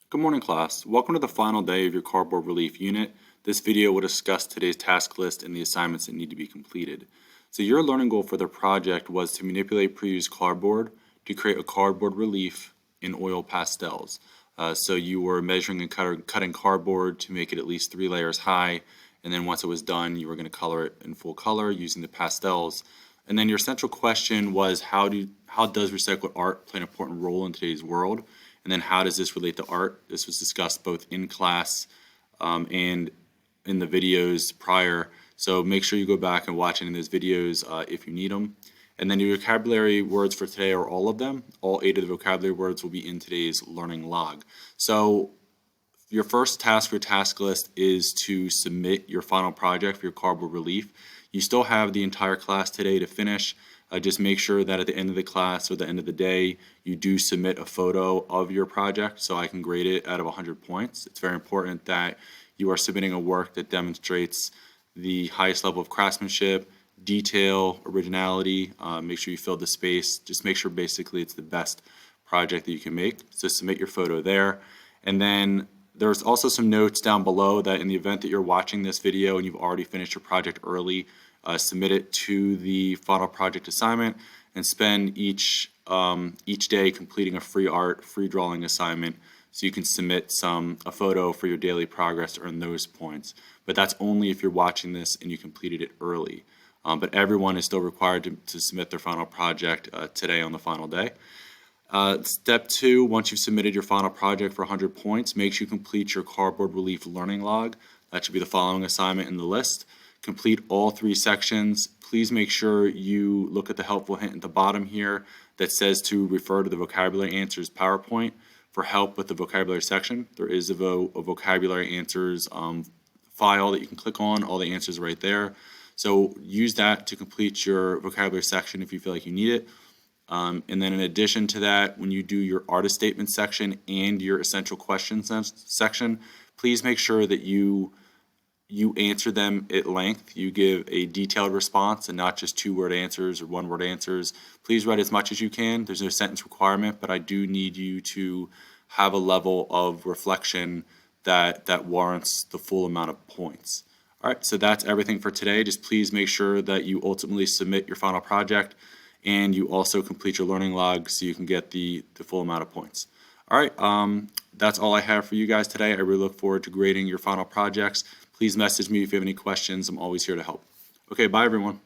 Good morning, class. Welcome to the final day of your cardboard relief unit. This video will discuss today's task list and the assignments that need to be completed. So your learning goal for the project was to manipulate pre-used cardboard to create a cardboard relief in oil pastels. So you were measuring and cutting cardboard to make it at least 3 layers high, and then once it was done, you were going to color it in full color using the pastels. And then your central question was how does recycled art play an important role in today's world? And then how does this relate to art? This was discussed both in class and in the videos prior. So make sure you go back and watch any of those videos if you need them. And then your vocabulary words for today are all of them. All 8 of the vocabulary words will be in today's learning log. So your first task for your task list is to submit your final project for your cardboard relief. You still have the entire class today to finish. Just make sure that at the end of the class or the end of the day, you do submit a photo of your project so I can grade it out of 100 points. It's very important that you are submitting a work that demonstrates the highest level of craftsmanship, detail, originality. Make sure you fill the space. Just make sure basically it's the best project that you can make. So submit your photo there. And then there's also some notes down below that in the event that you're watching this video and you've already finished your project early, submit it to the final project assignment and spend each day completing a free art, free drawing assignment so you can submit a photo for your daily progress to earn those points. But that's only if you're watching this and you completed it early. But everyone is still required to submit their final project today on the final day. Step 2, once you've submitted your final project for 100 points, make sure you complete your cardboard relief learning log. That should be the following assignment in the list. Complete all 3 sections. Please make sure you look at the helpful hint at the bottom here that says to refer to the vocabulary answers PowerPoint for help with the vocabulary section. There is a vocabulary answers file that you can click on. All the answers are right there. So use that to complete your vocabulary section if you feel like you need it. And then in addition to that, when you do your artist statement section and your essential questions section, please make sure that you answer them at length. You give a detailed response and not just 2-word answers or 1-word answers. Please write as much as you can. There's no sentence requirement, but I do need you to have a level of reflection that warrants the full amount of points. All right, so that's everything for today. Just please make sure that you ultimately submit your final project and you also complete your learning log so you can get the full amount of points. All right, that's all I have for you guys today. I really look forward to grading your final projects. Please message me if you have any questions. I'm always here to help. Okay, bye everyone.